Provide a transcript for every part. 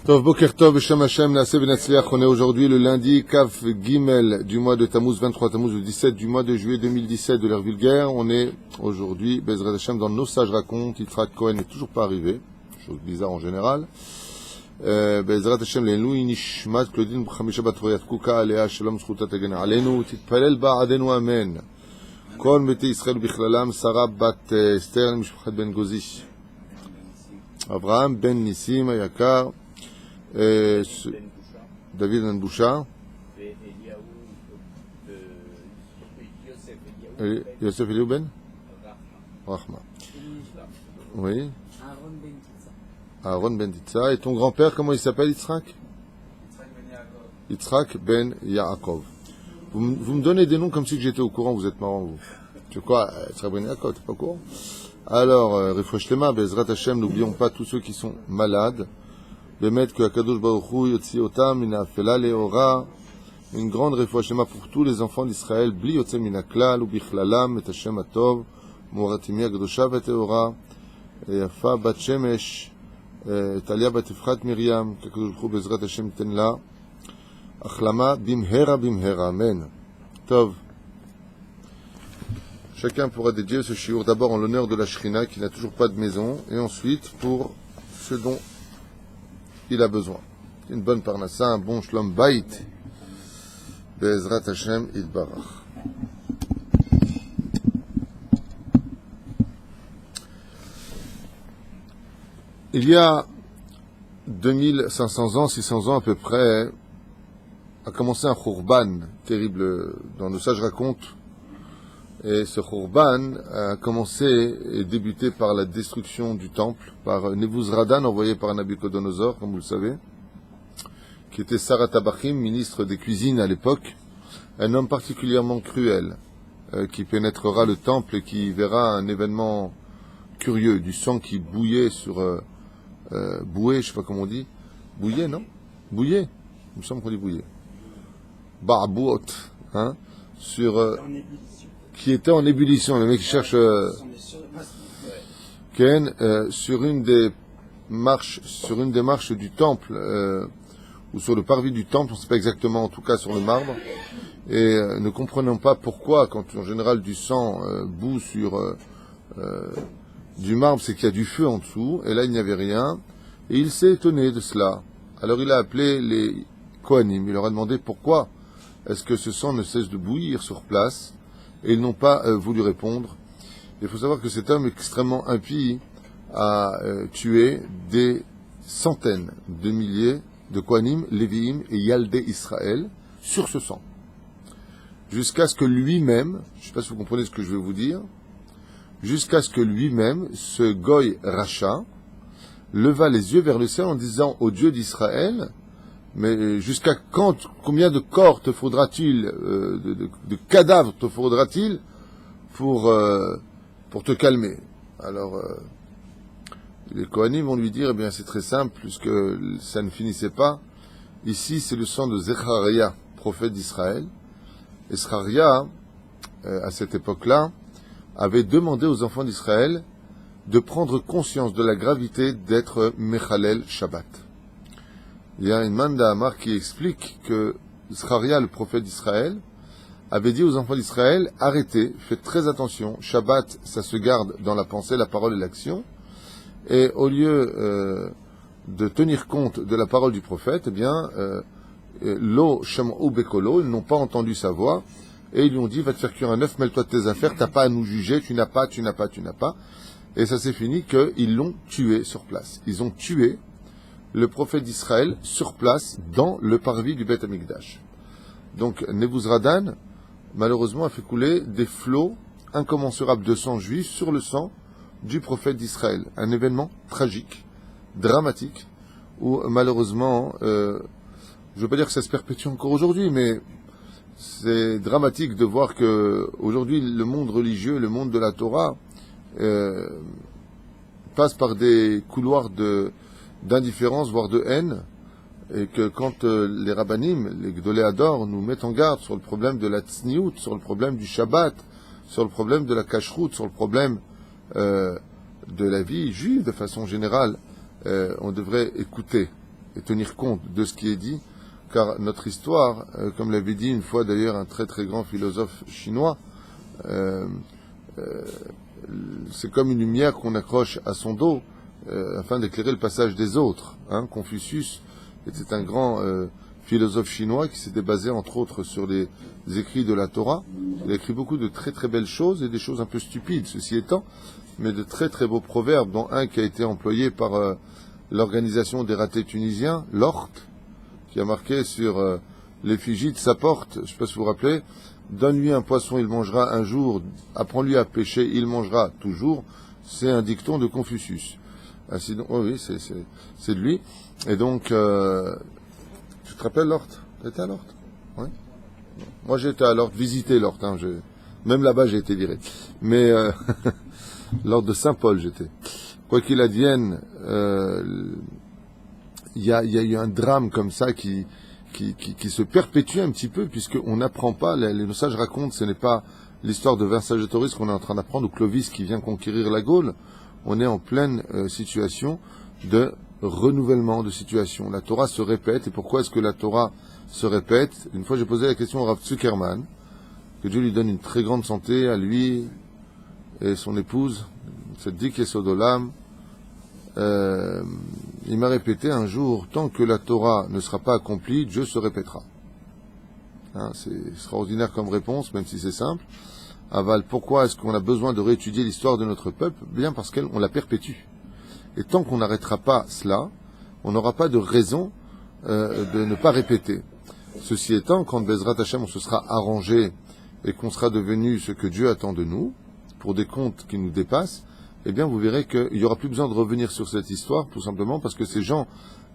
Tov Boker Tov, Beshem Hashem, Naaseh Benatzliach. On est aujourd'hui le lundi, Kaf Gimel du mois de Tammuz, 23 Tammuz, le 17 du mois de juillet 2017 de l'ère vulgaire. On est aujourd'hui, Bezrat Hashem, dans Nos Sages Racontent. Yitzhak Cohen n'est toujours pas arrivé, chose bizarre en général. Bezrat Hashem, Lenlou, Nishmat, Claudine, B'chamisha Batroyat, Kuka, Alea, Shalom, Zchuta, Tegena, Alenu, Titpalel Ba'adenu, Amen. Kol Mete Yisrael Bichlalam, Sarah Bat Esther, Mishpachat Ben Gozi. Abraham Ben Nissim, Ayakar. David Ben Bouchard, Yosef Eliou Ben Rahma. Oui. Aaron Ben Titsa. Et ton grand-père, comment il s'appelle, Yitzhak? Yitzhak Ben Yaakov. Vous me donnez des noms comme si j'étais au courant, vous êtes marrant, vous. Tu quoi, Yitzhak Ben Yaakov, t'es pas au courant? Alors, Refresh Tema, Bezrat Hashem, n'oublions pas tous ceux qui sont malades. Bémet que Akadosh Baruch Hu yotzi otam min ha'afela le'ora, une grande réfouach shema pour tous les enfants d'Israël, bli yotze min ha'klal u'bichlalam et Hashem hatov, moratimi ha'kedosha v'te'ora, yafa bat shemesh, Talia bat Efrat Miriam, qu'Akadosh Baruch Hu bezrat Hashem ten la, achlama bimhera bimhera, amen. Tov. Chacun pourra dédier ce shiur d'abord en l'honneur de la Shrina qui n'a toujours pas de maison, et ensuite pour ce dont il a besoin. Une bonne parnassa, un bon shlom bayit. Be'ezrat Hashem Yitbarach. Il y a 2500 ans, 600 ans à peu près, a commencé un khurban terrible dans nos sages racontent. Et ce khurban a commencé et débuté par la destruction du temple, par Nebuzradan, envoyé par Nabucodonosor, comme vous le savez, qui était Saratabachim, ministre des cuisines à l'époque, un homme particulièrement cruel, qui pénétrera le temple et qui verra un événement curieux, du sang qui bouillait sur... bouait, je sais pas comment on dit. Bouillait, non? Bouillait. Il me semble qu'on dit bouillait. Ba'bouot, hein? Sur... qui était en ébullition. Le mec cherche Ken sur une des marches du temple ou sur le parvis du temple, on ne sait pas exactement, en tout cas sur le marbre, et ne comprenant pas pourquoi, quand en général du sang bout sur du marbre, c'est qu'il y a du feu en dessous, et là il n'y avait rien, et il s'est étonné de cela. Alors il a appelé les Kohanim, il leur a demandé pourquoi est-ce que ce sang ne cesse de bouillir sur place. Et ils n'ont pas voulu répondre. Il faut savoir que cet homme extrêmement impie a tué des centaines de milliers de Kohanim, Lévi'im et Yaldé Israël sur ce sang. Jusqu'à ce que lui-même, je ne sais pas si vous comprenez ce que je vais vous dire, jusqu'à ce que lui-même, ce Goy Racha, leva les yeux vers le ciel en disant au Dieu d'Israël, mais jusqu'à quand, combien de corps te faudra-t-il, de cadavres te faudra-t-il pour te calmer? Alors, les Kohanim vont lui dire, eh bien c'est très simple, puisque ça ne finissait pas. Ici, c'est le sang de Zecharia, prophète d'Israël. Et Zecharia, à cette époque-là, avait demandé aux enfants d'Israël de prendre conscience de la gravité d'être Mechalel Shabbat. Il y a une Manda Amar qui explique que Zecharia, le prophète d'Israël, avait dit aux enfants d'Israël, arrêtez, faites très attention, Shabbat, ça se garde dans la pensée, la parole et l'action, et au lieu de tenir compte de la parole du prophète, eh bien, lo sham'u bekolo, ils n'ont pas entendu sa voix, et ils lui ont dit, va te faire cuire un œuf, mêle-toi de tes affaires, t'as pas à nous juger, tu n'as pas, et ça s'est fini qu'ils l'ont tué sur place. Ils ont tué le prophète d'Israël sur place dans le parvis du Beth Amikdash. Donc Nebuzradan, malheureusement, a fait couler des flots incommensurables de sang juif sur le sang du prophète d'Israël. Un événement tragique, dramatique, où malheureusement, je ne veux pas dire que ça se perpétue encore aujourd'hui, mais c'est dramatique de voir que aujourd'hui le monde religieux, le monde de la Torah, passe par des couloirs d'indifférence, voire de haine, et que quand les rabbanim, les Gdolé Hador, nous mettent en garde sur le problème de la tsniout, sur le problème du Shabbat, sur le problème de la kashrut, sur le problème de la vie juive de façon générale, on devrait écouter et tenir compte de ce qui est dit, car notre histoire, comme l'avait dit une fois d'ailleurs un très très grand philosophe chinois, c'est comme une lumière qu'on accroche à son dos afin d'éclairer le passage des autres. Confucius était un grand philosophe chinois qui s'était basé entre autres sur les écrits de la Torah. Il a écrit beaucoup de très très belles choses et des choses un peu stupides, ceci étant, mais de très très beaux proverbes, dont un qui a été employé par l'organisation des ratés tunisiens, l'Ort, qui a marqué sur l'effigie de sa porte, je ne sais pas si vous vous rappelez, donne-lui un poisson, il mangera un jour, apprends-lui à pêcher, il mangera toujours. C'est un dicton de Confucius. Oui, c'est de lui. Et donc, tu te rappelles l'Ort? Tu étais à l'Ort? Oui. Moi, j'étais à l'Ort, visiter l'Ort. Même là-bas, j'ai été viré. Mais l'Ort de Saint-Paul, j'étais. Quoi qu'il advienne, il y a eu un drame comme ça qui se perpétue un petit peu, puisqu'on n'apprend pas, les sages racontent, ce n'est pas l'histoire de Vercingétorix qu'on est en train d'apprendre, ou Clovis qui vient conquérir la Gaule. On est en pleine situation de renouvellement de situation. La Torah se répète, et pourquoi est-ce que la Torah se répète? Une fois j'ai posé la question au Rav Zuckerman, que Dieu lui donne une très grande santé à lui et son épouse, Tzeddik Yesod Olam. Il m'a répété un jour, tant que la Torah ne sera pas accomplie, Dieu se répétera. C'est extraordinaire comme réponse, même si c'est simple. Aval, pourquoi est-ce qu'on a besoin de réétudier l'histoire de notre peuple? Bien parce qu'on la perpétue. Et tant qu'on n'arrêtera pas cela, on n'aura pas de raison de ne pas répéter. Ceci étant, quand Bezrat Hashem on se sera arrangé et qu'on sera devenu ce que Dieu attend de nous, pour des comptes qui nous dépassent, eh bien vous verrez qu'il n'y aura plus besoin de revenir sur cette histoire, tout simplement parce que ces gens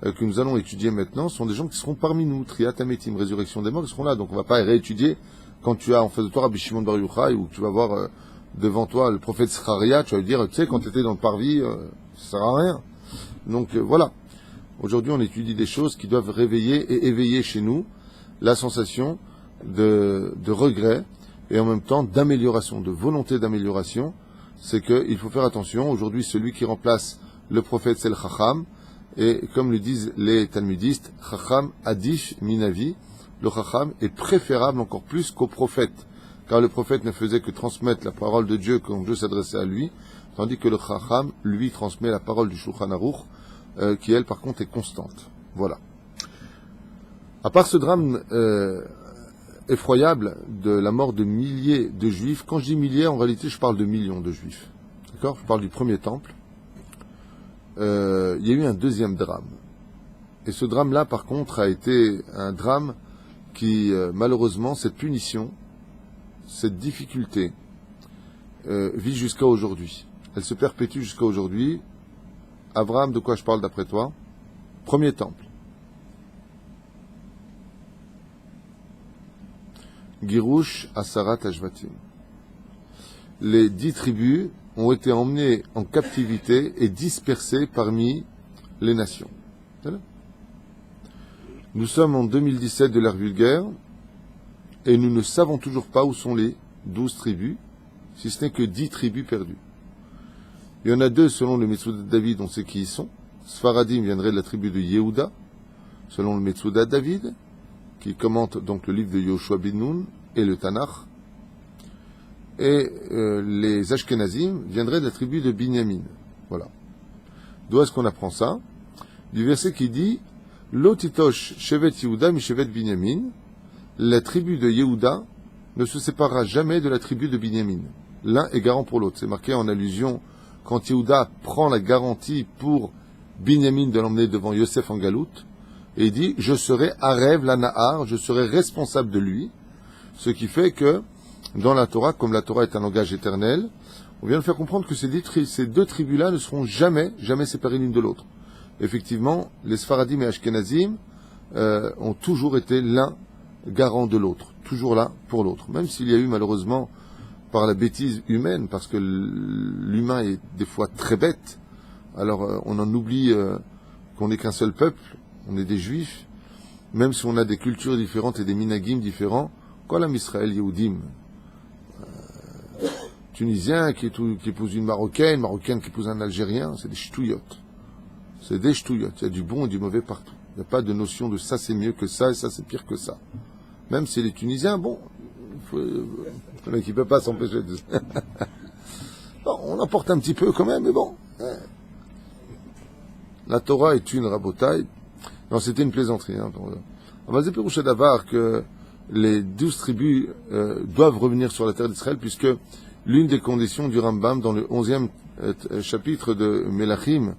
que nous allons étudier maintenant sont des gens qui seront parmi nous, Triat Ametim, résurrection des morts, ils seront là. Donc on ne va pas réétudier quand tu as en face de toi Rabbi Shimon Bar Yochai, ou tu vas voir devant toi le prophète Zechariah, tu vas lui dire, tu sais, quand tu étais dans le parvis, ça sert à rien. Donc voilà. Aujourd'hui, on étudie des choses qui doivent réveiller et éveiller chez nous la sensation de regret et en même temps d'amélioration, de volonté d'amélioration. C'est qu'il faut faire attention. Aujourd'hui, celui qui remplace le prophète, c'est le Chacham. Et comme le disent les talmudistes, Chacham Adif Minavi, le Chacham est préférable encore plus qu'au prophète. Car le prophète ne faisait que transmettre la parole de Dieu quand Dieu s'adressait à lui, tandis que le Chacham, lui, transmet la parole du Shulchan Aruch, qui elle, par contre, est constante. Voilà. À part ce drame effroyable de la mort de milliers de juifs, quand je dis milliers, en réalité, je parle de millions de juifs. D'accord? Je parle du premier temple. Il y a eu un deuxième drame. Et ce drame-là, par contre, a été un drame qui, malheureusement, cette punition, cette difficulté, vit jusqu'à aujourd'hui. Elle se perpétue jusqu'à aujourd'hui. Abraham, de quoi je parle d'après toi? Premier temple. Girouche Asarat Ashvatim. Les 10 tribus ont été emmenées en captivité et dispersées parmi les nations. Voilà. Nous sommes en 2017 de l'ère vulgaire et nous ne savons toujours pas où sont les 12 tribus, si ce n'est que 10 tribus perdues. Il y en a 2 selon le Metsudat de David, on sait qui ils sont. Sfaradim viendrait de la tribu de Yehuda, selon le Metsudat de David, qui commente donc le livre de Yoshua bin Nun et le Tanakh. Et les Ashkenazim viendraient de la tribu de Binyamin. Voilà. D'où est-ce qu'on apprend ça? Du verset qui dit Lotitosh Shevet Yehuda mi Shevet Binyamin. La tribu de Yehuda ne se séparera jamais de la tribu de Binyamin. L'un est garant pour l'autre. C'est marqué en allusion quand Yehuda prend la garantie pour Binyamin de l'emmener devant Yosef en galoute. Et il dit, je serai Arev la Nahar, je serai responsable de lui. Ce qui fait que, dans la Torah, comme la Torah est un langage éternel, on vient de faire comprendre que ces 2 tribus-là ne seront jamais séparées l'une de l'autre. Effectivement, les Sfaradim et Ashkenazim ont toujours été l'un garant de l'autre, toujours là pour l'autre. Même s'il y a eu malheureusement, par la bêtise humaine, parce que l'humain est des fois très bête, alors on en oublie qu'on n'est qu'un seul peuple, on est des juifs, même si on a des cultures différentes et des minagim différents, Kolam Israël Yehudim, Tunisien qui épouse une Marocaine qui épouse un Algérien, c'est des ch'touillottes. C'est des ch'touillottes. Il y a du bon et du mauvais partout. n'y a pas de notion de ça c'est mieux que ça et ça c'est pire que ça. Même si les Tunisiens, bon, le mec il peut pas s'empêcher de... Bon, on emporte un petit peu quand même, mais bon. La Torah est une rabotaille. Non, c'était une plaisanterie. On va dire d'avoir que les 12 tribus doivent revenir sur la terre d'Israël, puisque l'une des conditions du Rambam dans le 11e chapitre de Melachim,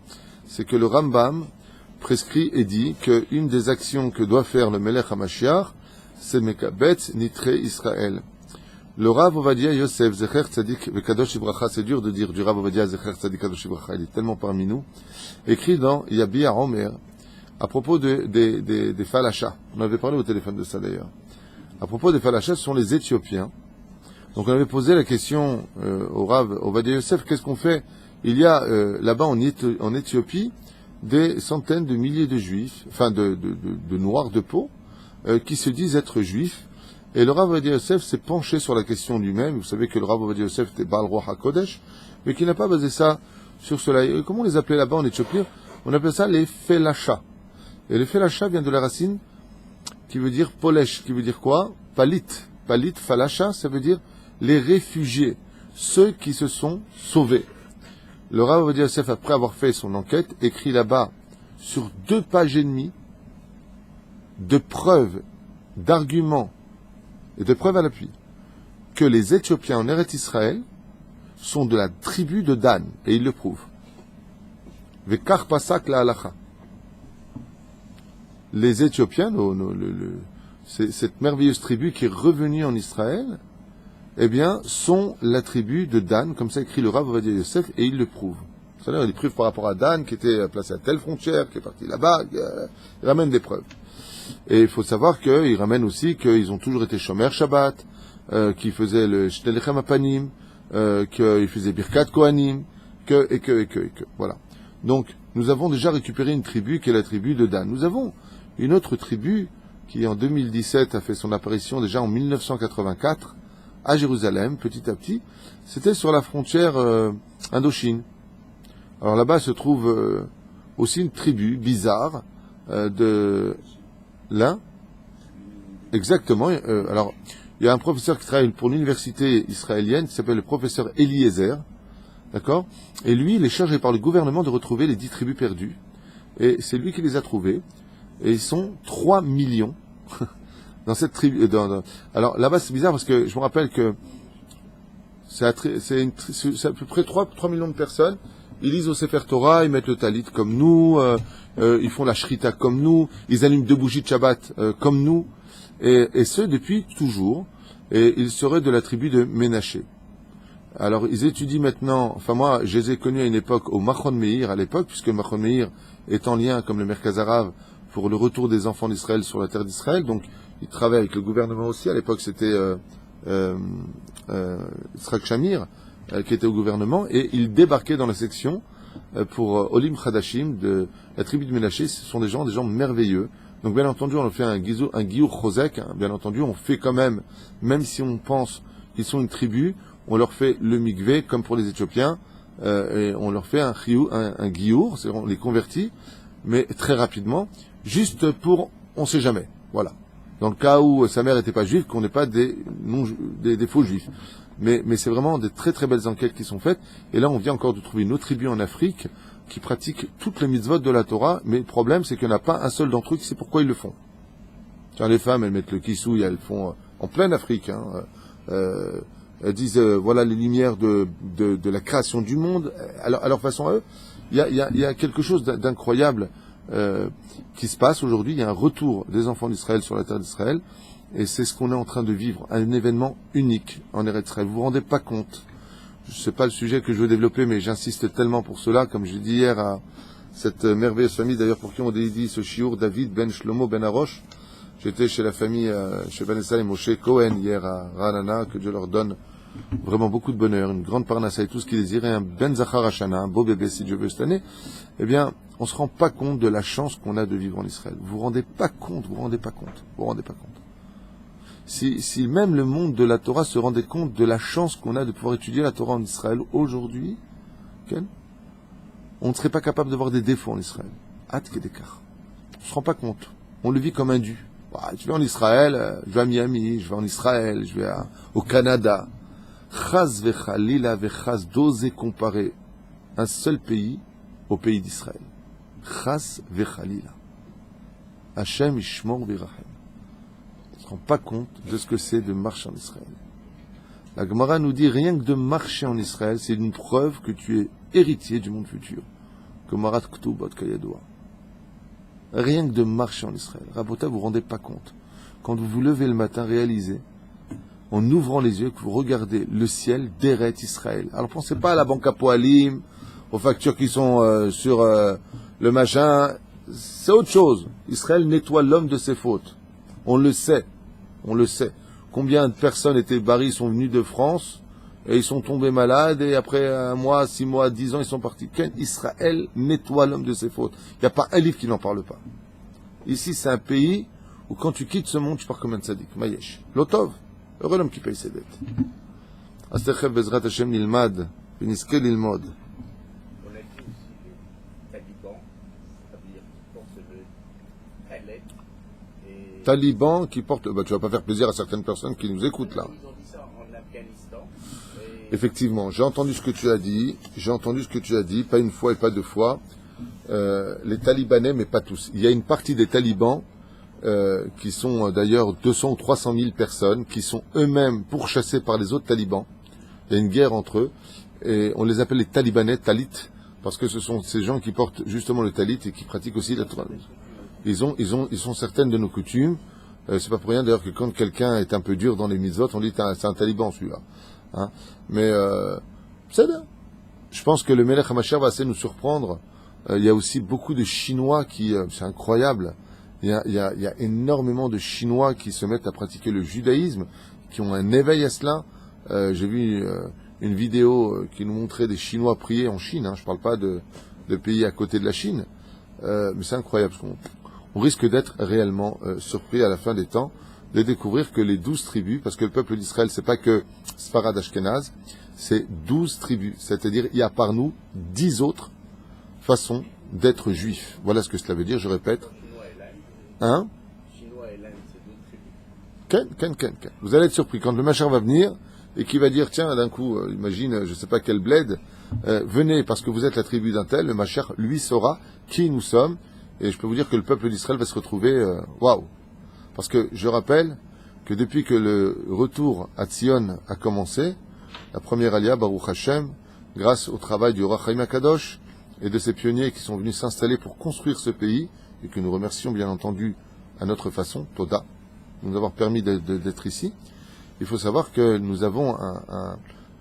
c'est que le Rambam prescrit et dit qu'une des actions que doit faire le Melech HaMashiach, c'est Mekabetz Nitre Israël. Le Rav Ovadia Yosef Zecher Tzadik Vekadosh Ibracha, c'est dur de dire du Rav Ovadia Zecher Tzadik Kadosh Ibracha, il est tellement parmi nous, écrit dans Yabi Omer, à propos des Falachas. On avait parlé au téléphone de ça d'ailleurs. À propos des Falachas, ce sont les Éthiopiens. Donc on avait posé la question au Rav Ovadia Yosef, qu'est-ce qu'on fait? Il y a là-bas en Éthiopie des centaines de milliers de juifs, enfin de noirs de peau, qui se disent être juifs. Et le Rav Ovadia Yosef s'est penché sur la question lui-même. Vous savez que le Rav Ovadia Yosef était Baal Ruach HaKodesh, mais qui n'a pas basé ça sur cela. Et comment on les appelait là-bas en Éthiopie? On appelait ça les Felachas. Et les Felachas vient de la racine qui veut dire Polesh, qui veut dire quoi? Palit. Palit, Falacha, ça veut dire les réfugiés, ceux qui se sont sauvés. Le Rav Ovadia Yosef, après avoir fait son enquête, écrit là-bas, sur 2 pages et demie, de preuves, d'arguments, et de preuves à l'appui, que les Éthiopiens en Eretz Israël sont de la tribu de Dan, et il le prouve. Vekar pasak la halacha. Les Éthiopiens, cette merveilleuse tribu qui est revenue en Israël, eh bien, sont la tribu de Dan, comme ça écrit le Rav Ovadia Yosef, et il le prouve. C'est-à-dire, il prouve par rapport à Dan, qui était placé à telle frontière, qui est parti là-bas, il ramène des preuves. Et il faut savoir qu'il ramène aussi qu'ils ont toujours été Shomer Shabbat, qu'ils faisaient le Shnelechem Apanim, qu'ils faisaient Birkat Kohanim, et que. Voilà. Donc, nous avons déjà récupéré une tribu qui est la tribu de Dan. Nous avons une autre tribu qui, en 2017, a fait son apparition déjà en 1984, à Jérusalem, petit à petit. C'était sur la frontière Indochine. Alors là-bas se trouve aussi une tribu bizarre de... Là, exactement. Alors, il y a un professeur qui travaille pour l'université israélienne qui s'appelle le professeur Eliezer, d'accord? Et lui, il est chargé par le gouvernement de retrouver les 10 tribus perdues. Et c'est lui qui les a trouvées. Et ils sont 3 millions dans cette tribu. Alors là-bas, c'est bizarre parce que je me rappelle que c'est à peu près 3 millions de personnes. Ils lisent au Sefer Torah, ils mettent le talit comme nous, ils font la shrita comme nous, ils allument 2 bougies de Shabbat comme nous, et ce depuis toujours, et ils seraient de la tribu de Ménaché. Alors ils étudient maintenant, enfin moi je les ai connus à une époque au Machon Meir à l'époque, puisque le Machon Meir est en lien comme le Merkaz Arav pour le retour des enfants d'Israël sur la terre d'Israël, donc ils travaillent avec le gouvernement aussi, à l'époque c'était Yitzhak Shamir, qui était au gouvernement, et ils débarquaient dans la section pour Olim Khadashim de la tribu de Ménaché. Ce sont des gens merveilleux. Donc bien entendu, on fait un Giour Chosek, hein, bien entendu, on fait quand même si on pense qu'ils sont une tribu, on leur fait le mikvé, comme pour les Éthiopiens, et on leur fait un Giour, c'est-à-dire on les convertit, mais très rapidement, juste pour, on sait jamais, voilà. Dans le cas où sa mère n'était pas juive, qu'on n'ait pas des faux juifs. Mais c'est vraiment des très très belles enquêtes qui sont faites. Et là, on vient encore de trouver une autre tribu en Afrique qui pratique toutes les mitzvot de la Torah. Mais le problème, c'est qu'il n'y en a pas un seul d'entre eux qui sait pourquoi ils le font. Car les femmes, elles mettent le kissouille, elles font en pleine Afrique. Hein, elles disent voilà les lumières de la création du monde. À leur façon à eux, il y a quelque chose d'incroyable qui se passe aujourd'hui. Il y a un retour des enfants d'Israël sur la terre d'Israël. Et c'est ce qu'on est en train de vivre, un événement unique en Eretz Israël. Vous vous rendez pas compte. C'est pas le sujet que je veux développer, mais j'insiste tellement pour cela, comme je l'ai dit hier à cette merveilleuse famille, d'ailleurs pour qui on dédie ce chiour, David Ben Shlomo Ben Arosh. J'étais chez la famille, chez Vanessa et Moshe Cohen hier à Ranana, que Dieu leur donne vraiment beaucoup de bonheur, une grande parnassa et tout ce qu'ils désiraient, un Ben Zachar Hashana, un beau bébé si Dieu veut cette année. Eh bien, on se rend pas compte de la chance qu'on a de vivre en Israël. Vous vous rendez pas compte. Si même le monde de la Torah se rendait compte de la chance qu'on a de pouvoir étudier la Torah en Israël aujourd'hui, on ne serait pas capable de voir des défauts en Israël. Ad Kedekar. On se rend pas compte. On le vit comme un dû. Bah, je vais en Israël, je vais à Miami, je vais en Israël, je vais au Canada. Chaz vechalila vechaz, d'oser comparer un seul pays au pays d'Israël. Chaz vechalila. Hashem ishmor virachem. On ne se rend pas compte de ce que c'est de marcher en Israël. La Gemara nous dit rien que de marcher en Israël, c'est une preuve que tu es héritier du monde futur. Gemarat Ktubot Kayadoua. Rien que de marcher en Israël. Rabota, vous ne vous rendez pas compte. Quand vous vous levez le matin, réalisez, en ouvrant les yeux, que vous regardez le ciel d'Eret Israël. Alors pensez pas à la banque à Poalim, aux factures qui sont sur le machin. C'est autre chose. Israël nettoie l'homme de ses fautes. On le sait. On le sait. Combien de personnes étaient barrées, sont venues de France, et ils sont tombés malades, et après 1 mois, 6 mois, 10 ans, ils sont partis. Israël nettoie l'homme de ses fautes. Il n'y a pas un livre qui n'en parle pas. Ici, c'est un pays où quand tu quittes ce monde, tu pars comme un tzaddik. Mayesh. Lotov. Heureux l'homme qui paye ses dettes. Astechev bezrat Hashem nilmad, veniske lilmod. On a dit aussi les talibans, c'est-à-dire qui portent le talet. Talibans qui portent... Bah, tu vas pas faire plaisir à certaines personnes qui nous écoutent là. Ils ont dit ça en Afghanistan. Effectivement, j'ai entendu ce que tu as dit, pas une fois et pas 2 fois. Les Talibanais, mais pas tous. Il y a une partie des talibans qui sont d'ailleurs 200 ou 300 000 personnes, qui sont eux-mêmes pourchassés par les autres talibans. Il y a une guerre entre eux, et on les appelle les Talibanais, Talit, parce que ce sont ces gens qui portent justement le Talit et qui pratiquent aussi la Torah. Ils sont certaines de nos coutumes. C'est pas pour rien d'ailleurs que quand quelqu'un est un peu dur dans les mitzvot, on dit c'est un taliban celui-là. Hein? Mais c'est bien. Je pense que le Melech HaMashiach va assez nous surprendre. Il y a aussi beaucoup de Chinois qui, c'est incroyable. Il y a énormément de Chinois qui se mettent à pratiquer le judaïsme, qui ont un éveil à cela. J'ai vu une vidéo qui nous montrait des Chinois prier en Chine. Hein. Je parle pas de pays à côté de la Chine, mais c'est incroyable. Parce on risque d'être réellement surpris à la fin des temps de découvrir que les 12 tribus, parce que le peuple d'Israël, c'est pas que Sfarad Ashkenaz, c'est 12 tribus. C'est-à-dire, il y a par nous 10 autres façons d'être juifs. Voilà ce que cela veut dire, je répète. Hein? Chinois et l'Inde, c'est 2 tribus. Ken. Vous allez être surpris quand le Machar va venir et qui va dire, tiens, d'un coup, imagine, je sais pas quel bled, venez parce que vous êtes la tribu d'un tel, le Machar, lui, saura qui nous sommes. Et je peux vous dire que le peuple d'Israël va se retrouver, waouh! Parce que je rappelle que depuis que le retour à Tzion a commencé, la première Aliyah, Baruch Hashem, grâce au travail du Roi Chaim HaKadosh et de ses pionniers qui sont venus s'installer pour construire ce pays, et que nous remercions bien entendu à notre façon, Toda, de nous avoir permis d'être ici, il faut savoir que nous avons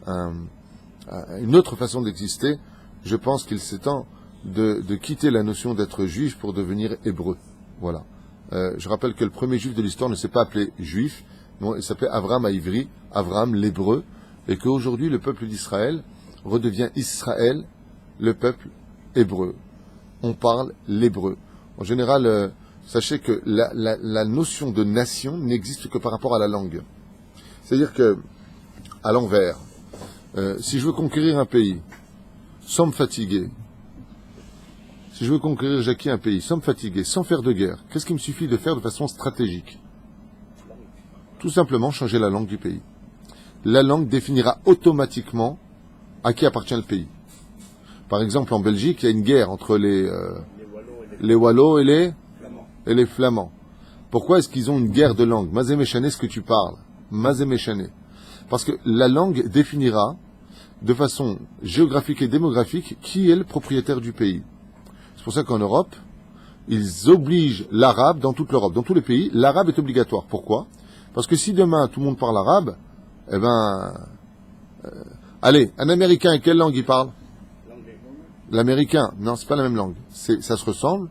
une autre façon d'exister. Je pense qu'il s'étend de quitter la notion d'être juif pour devenir hébreu. Voilà. Je rappelle que le premier juif de l'histoire ne s'est pas appelé juif, non, il s'appelait Avraham à Ivri, Avraham l'hébreu, et qu'aujourd'hui le peuple d'Israël redevient Israël, le peuple hébreu. On parle l'hébreu. En général, sachez que la notion de nation n'existe que par rapport à la langue. C'est-à-dire que, à l'envers, si je veux conquérir un pays sans me fatiguer, si je veux conquérir, Jackie, un pays sans me fatiguer, sans faire de guerre, qu'est-ce qu'il me suffit de faire de façon stratégique? Tout simplement changer la langue du pays. La langue définira automatiquement à qui appartient le pays. Par exemple, en Belgique, il y a une guerre entre les Wallows et les Flamands. Pourquoi est-ce qu'ils ont une guerre de langue? Mazé méchané, ce que tu parles. Mazé méchané. Parce que la langue définira de façon géographique et démographique qui est le propriétaire du pays. C'est pour ça qu'en Europe, ils obligent l'arabe dans toute l'Europe. Dans tous les pays, l'arabe est obligatoire. Pourquoi? Parce que si demain tout le monde parle arabe, eh ben... allez, un Américain, quelle langue il parle? L'américain. Non, c'est pas la même langue. Ça se ressemble,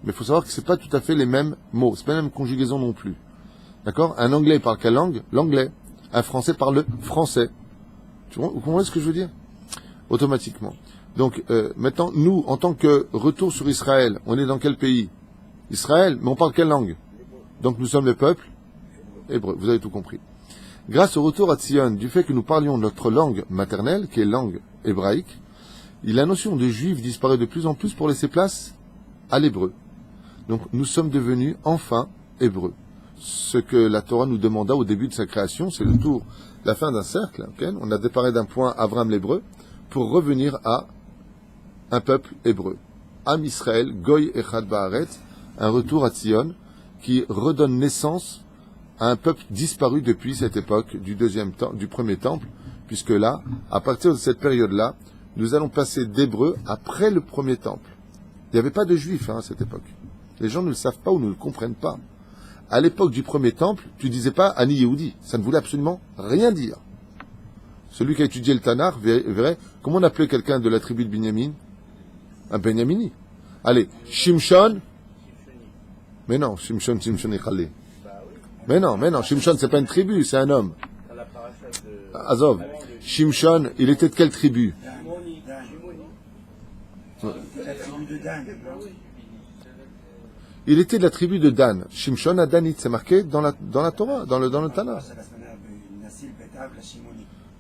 mais il faut savoir que c'est pas tout à fait les mêmes mots. C'est pas la même conjugaison non plus. D'accord? Un Anglais parle quelle langue? L'anglais. Un Français parle le français. Vous comprenez ce que je veux dire? Automatiquement. Donc, maintenant, nous, en tant que retour sur Israël, on est dans quel pays? Israël, mais on parle quelle langue? Donc, nous sommes le peuple hébreu. Vous avez tout compris. Grâce au retour à Tzion, du fait que nous parlions notre langue maternelle, qui est langue hébraïque, la notion de juif disparaît de plus en plus pour laisser place à l'hébreu. Donc nous sommes devenus enfin hébreux. Ce que la Torah nous demanda au début de sa création, c'est le tour, la fin d'un cercle. Okay, on a déparé d'un point Avram l'hébreu pour revenir à un peuple hébreu. Am Israël, Goy Echad Ba'aretz, un retour à Tzion qui redonne naissance à un peuple disparu depuis cette époque du premier temple, puisque là, à partir de cette période-là, nous allons passer d'hébreu après le premier temple. Il n'y avait pas de juifs à cette époque. Les gens ne le savent pas ou ne le comprennent pas. À l'époque du premier temple, tu disais pas Ani Yehudi. Ça ne voulait absolument rien dire. Celui qui a étudié le Tanakh verrait comment on appelait quelqu'un de la tribu de Binyamin. Un Benyamini. Allez, Shimshon. Mais non, Shimshon est Khalé. Mais non, Shimshon c'est pas une tribu, c'est un homme. Azov. Shimshon, il était de quelle tribu? Il était de la tribu de Dan. Shimshon à Danit, c'est marqué dans la Torah, dans le Tanakh.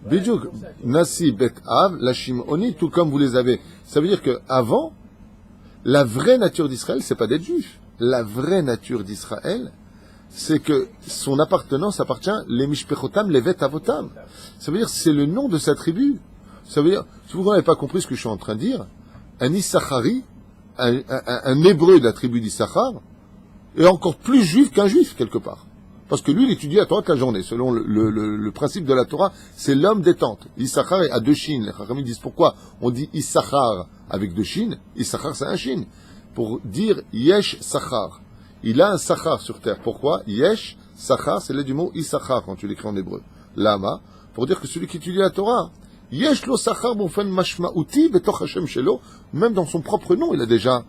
Bidjouk, Nasi Bet Av, la Shimoni, tout comme vous les avez. Ça veut dire que avant, la vraie nature d'Israël, c'est pas d'être juif. La vraie nature d'Israël, c'est que son appartenance appartient les Mishpechotam, les Vet Avotam. Ça veut dire c'est le nom de sa tribu. Ça veut dire, si vous n'avez pas compris ce que je suis en train de dire, un Issachari, un hébreu de la tribu d'Issachar, est encore plus juif qu'un juif, quelque part. Parce que lui, il étudie la Torah toute la journée. Selon le principe de la Torah, c'est l'homme des tentes. Issachar a deux chines. Les Chachamim disent pourquoi on dit Issachar avec deux chines. Issachar, c'est un chine. Pour dire Yesh Sachar. Il a un Sachar sur terre. Pourquoi? Yesh Sachar, c'est l'aide du mot Issachar quand tu l'écris en hébreu. Lama, pour dire que celui qui étudie la Torah, Yesh lo Sachar bonfen mashma'uti betoch Hashem shelo, même dans son propre nom, il a déjà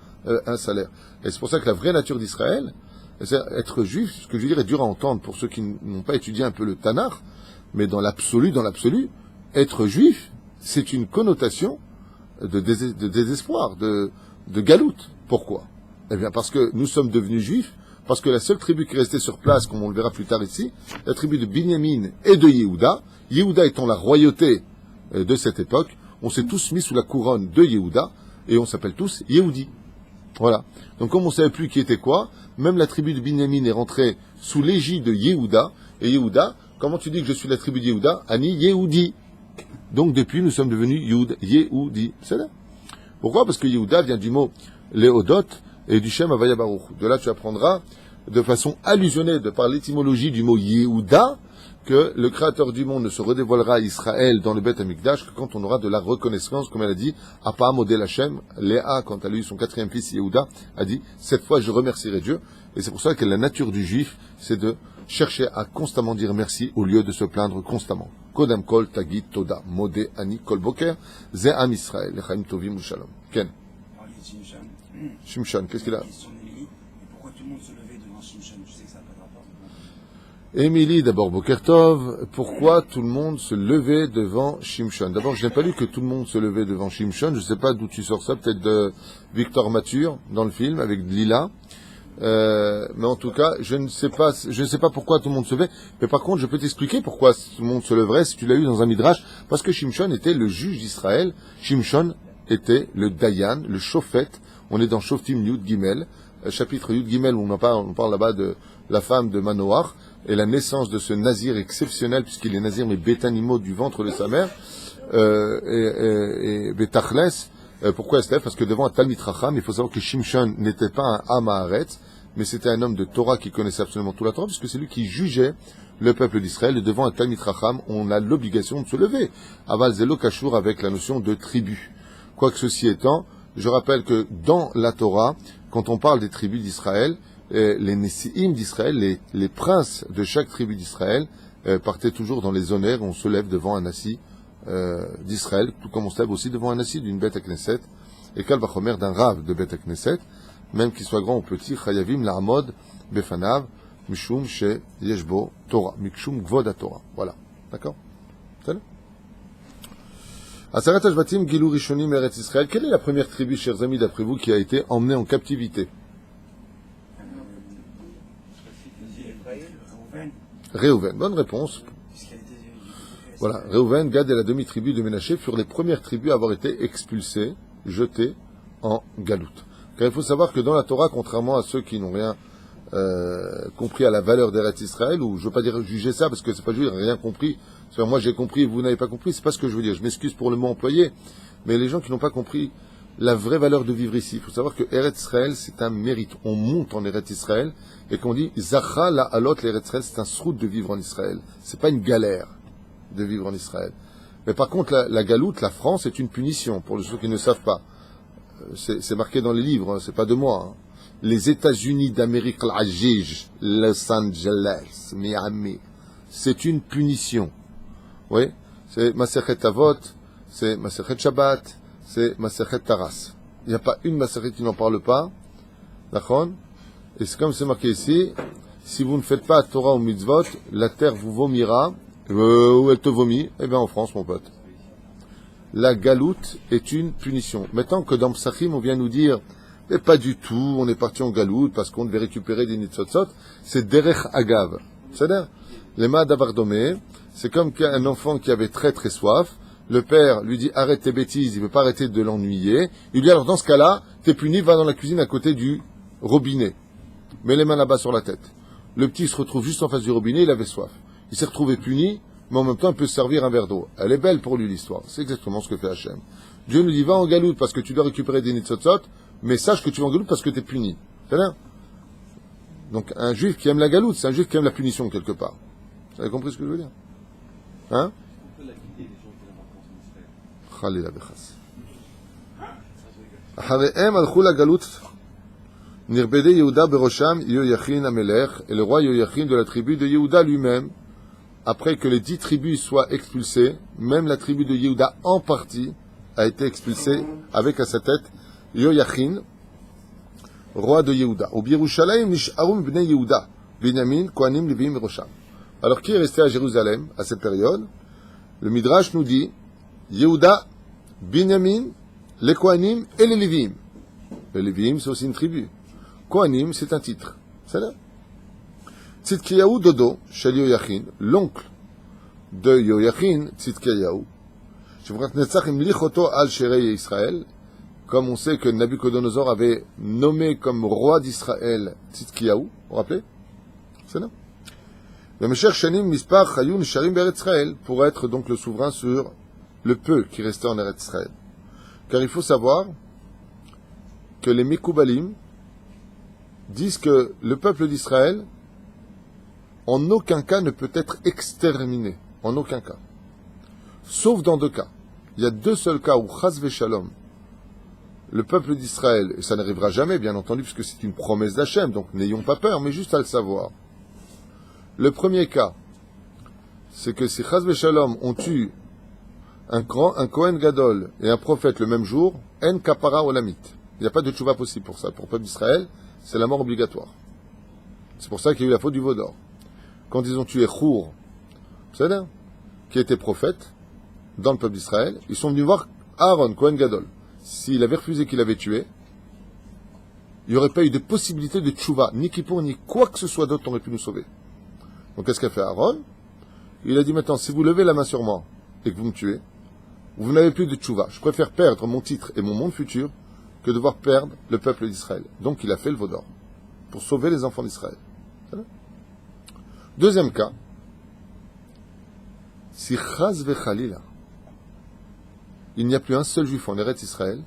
un salaire. Et c'est pour ça que la vraie nature d'Israël, c'est être juif, ce que je veux dire est dur à entendre pour ceux qui n'ont pas étudié un peu le Tanakh, mais dans l'absolu, être juif, c'est une connotation de désespoir, de galoute. Pourquoi? Eh bien parce que nous sommes devenus juifs, parce que la seule tribu qui est restée sur place, comme on le verra plus tard ici, la tribu de Binyamin et de Yehuda, Yehuda étant la royauté de cette époque, on s'est tous mis sous la couronne de Yehuda, et on s'appelle tous Yehudi. Voilà. Donc comme on ne savait plus qui était quoi, même la tribu de Binyamin est rentrée sous l'égide de Yehuda. Et Yehuda, comment tu dis que je suis la tribu de Yehuda? Ani Yehudi. Donc depuis, nous sommes devenus Yehudi. C'est là. Pourquoi? Parce que Yehuda vient du mot Léodot et du Shem Havaya Baruch. De là, tu apprendras de façon allusionnée, de par l'étymologie du mot Yehuda, que le Créateur du monde ne se redévoilera à Israël dans le Beth Amikdash que quand on aura de la reconnaissance, comme elle a dit, Apa Model Hashem, Léa, quand elle a eu son quatrième fils Yehuda, a dit, cette fois je remercierai Dieu. Et c'est pour ça que la nature du juif, c'est de chercher à constamment dire merci au lieu de se plaindre constamment. Kodam kol tagit toda, modé ani kol boker, ze am Israël, lechaim tovim u shalom. Ken. Shimshon, qu'est-ce qu'il a? Pourquoi tout le monde se levait devant Shimshon? Je sais que ça n'a pas de rapport. Émilie, d'abord, Bokertov, pourquoi tout le monde se levait devant Shimshon? D'abord, je n'ai pas lu que tout le monde se levait devant Shimshon, je ne sais pas d'où tu sors ça, peut-être de Victor Mature, dans le film, avec Lila. Mais en tout cas, je ne sais pas pourquoi tout le monde se levait, mais par contre, je peux t'expliquer pourquoi tout le monde se leverait si tu l'as eu dans un midrash, parce que Shimshon était le juge d'Israël, Shimshon était le Dayan, le Shofet. On est dans Shoftim Yud Gimel, chapitre Yud Gimel, où on parle là-bas de la femme de Manoach, et la naissance de ce nazir exceptionnel, puisqu'il est nazir, mais bétanimo du ventre de sa mère, et Betachles. Pourquoi est-ce? Parce que devant un Talmid Chacham, il faut savoir que Shimshon n'était pas un Am Haaretz, mais c'était un homme de Torah qui connaissait absolument tout la Torah, puisque c'est lui qui jugeait le peuple d'Israël, et devant un Talmid Chacham, on a l'obligation de se lever. Aval Zelo Kashour avec la notion de tribu. Quoique ceci étant, je rappelle que dans la Torah, quand on parle des tribus d'Israël, les Nessi'im d'Israël, les princes de chaque tribu d'Israël, partaient toujours dans les honneurs, on se lève devant un Nassi d'Israël, tout comme on se lève aussi devant un Nassi d'une Beth Knesset, et Kal Vachomer d'un Rav de Beth Knesset, même qu'il soit grand ou petit, Chayavim La'amod Befanav, Mishum She Yeshbo Torah, Mishum Gvod Torah. Voilà. D'accord? Salut. Asarat Ashvatim Gilou Rishonim Eretz Israël. Quelle est la première tribu, chers amis, d'après vous, qui a été emmenée en captivité? Réhouven. Bonne réponse. Voilà. Réhouven, Gad et la demi-tribu de Ménaché furent les premières tribus à avoir été expulsées, jetées en galoute. Car il faut savoir que dans la Torah, contrairement à ceux qui n'ont rien compris à la valeur d'Eretz Israël, ou je veux pas dire juger ça, parce que c'est pas juger, rien compris. C'est-à-dire, moi j'ai compris et vous n'avez pas compris, c'est pas ce que je veux dire. Je m'excuse pour le mot employé, mais les gens qui n'ont pas compris la vraie valeur de vivre ici, il faut savoir que Eretz Israël, c'est un mérite. On monte en Eretz Israël, et qu'on dit, Zacha la alot l'Eretz Israël, c'est un srout de vivre en Israël. C'est pas une galère de vivre en Israël. Mais par contre, la galoute, la France, est une punition, pour ceux qui ne savent pas. C'est marqué dans les livres, hein, c'est pas de moi. Hein. Les États-Unis d'Amérique, l'Ajij, Los Angeles, Miami, c'est une punition. Oui, c'est Masechet Avot, c'est Masechet Shabbat, c'est Masechet Taras. Il n'y a pas une Masechet qui n'en parle pas. D'accord ? Et c'est comme c'est marqué ici, si vous ne faites pas Torah ou Mitzvot, la terre vous vomira, ou elle te vomit, eh bien en France, mon pote. La galoute est une punition. Maintenant que dans Psachim, on vient nous dire, mais pas du tout, on est parti en galoute parce qu'on devait récupérer des nitzotzot, c'est derech agav. C'est-à-dire, les ma'ad avardomé, c'est comme un enfant qui avait très très soif, le père lui dit arrête tes bêtises, il ne veut pas arrêter de l'ennuyer, il lui dit alors dans ce cas-là, t'es puni, va dans la cuisine à côté du robinet, mets les mains là-bas sur la tête. Le petit se retrouve juste en face du robinet, il avait soif. Il s'est retrouvé puni, mais en même temps, il peut se servir un verre d'eau. Elle est belle pour lui, l'histoire. C'est exactement ce que fait Hachem. Dieu nous dit, va en galoute parce que tu dois récupérer des nitzotzot, mais sache que tu vas en galoute parce que tu es puni. C'est bien. Donc, un juif qui aime la galoute, c'est un juif qui aime la punition, quelque part. Vous avez compris ce que je veux dire? Hein? On peut la quitter, les gens qui ont vacances en Israël. Khalila bechas. Hareem alchou la galoute. Nirbede Yehuda berosham Yoyachin Amelech, et le roi Yoyachin de la tribu de Yehuda lui-même, après que les 10 tribus soient expulsées, même la tribu de Yehuda en partie a été expulsée avec à sa tête Yoyachin, roi de Yehuda. Au Birushalayim nish'arum bnei Yehuda, Binyamin, Kohanim, Levim, Rosham. Alors qui est resté à Jérusalem à cette période? Le Midrash nous dit Yehuda, Binyamin, les Kohanim et les Levim. Les Levim, c'est aussi une tribu. Kohanim, c'est un titre. C'est là. Tzidkiyahu Dodo, Shel Yoyachin, l'oncle de Yoyachin, Tzidkiyahu, Shevrat Netzach imlichoto al Sherei Israël, comme on sait que Nabucodonosor avait nommé comme roi d'Israël Tzidkiyahu, vous vous rappelez? C'est là. Le Meshech Shanim Mispar Chayun Sharim Beretz Israël, pour être donc le souverain sur le peu qui restait en Eretz Israël. Car il faut savoir que les Mekoubalim disent que le peuple d'Israël en aucun cas ne peut être exterminé. En aucun cas. Sauf dans 2 cas. Il y a 2 seuls cas où, Chas Veshalom, le peuple d'Israël, et ça n'arrivera jamais, bien entendu, puisque c'est une promesse d'Hachem, donc n'ayons pas peur, mais juste à le savoir. Le premier cas, c'est que si Chas Veshalom on tue un Kohen Gadol et un prophète le même jour, En Kapara Olamit. Il n'y a pas de tchouva possible pour ça. Pour le peuple d'Israël, c'est la mort obligatoire. C'est pour ça qu'il y a eu la faute du veau d'or. Quand ils ont tué Chour, c'est là, qui était prophète, dans le peuple d'Israël, ils sont venus voir Aaron, Kohen Gadol. S'il avait refusé qu'il avait tué, il n'y aurait pas eu de possibilité de tchouva, ni Kippour, ni quoi que ce soit d'autre aurait pu nous sauver. Donc qu'est-ce qu'a fait Aaron? Il a dit maintenant, si vous levez la main sur moi et que vous me tuez, vous n'avez plus de tchouva. Je préfère perdre mon titre et mon monde futur que devoir perdre le peuple d'Israël. Donc il a fait le veau d'or pour sauver les enfants d'Israël. Deuxième cas, si Chaz vechalila, il n'y a plus un seul juif en Eretz Israël,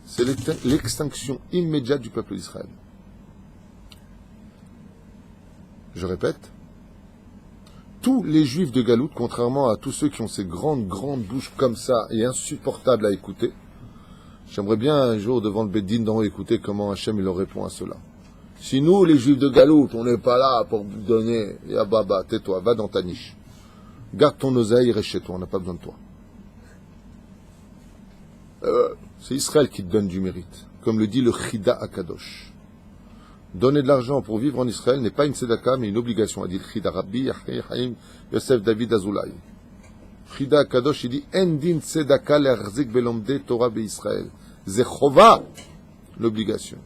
c'est l'extinction immédiate du peuple d'Israël. Je répète, tous les juifs de Galoute, contrairement à tous ceux qui ont ces grandes bouches comme ça et insupportables à écouter, j'aimerais bien un jour devant le Beddin d'en haut écouter comment Hachem il leur répond à cela. Si nous, les juifs de Galoute, on n'est pas là pour vous donner, ya baba, tais-toi, va dans ta niche. Garde ton oseille, reste chez toi, on n'a pas besoin de toi. C'est Israël qui te donne du mérite, comme le dit le Chida Akadosh. Donner de l'argent pour vivre en Israël n'est pas une tzedaka, mais une obligation, a dit le Chida Rabbi Yahya Haim Yosef David Azoulay. Chida Akadosh, il dit En din tzedaka le'achzik belomde Torah be'Israël. C'est chova, l'obligation.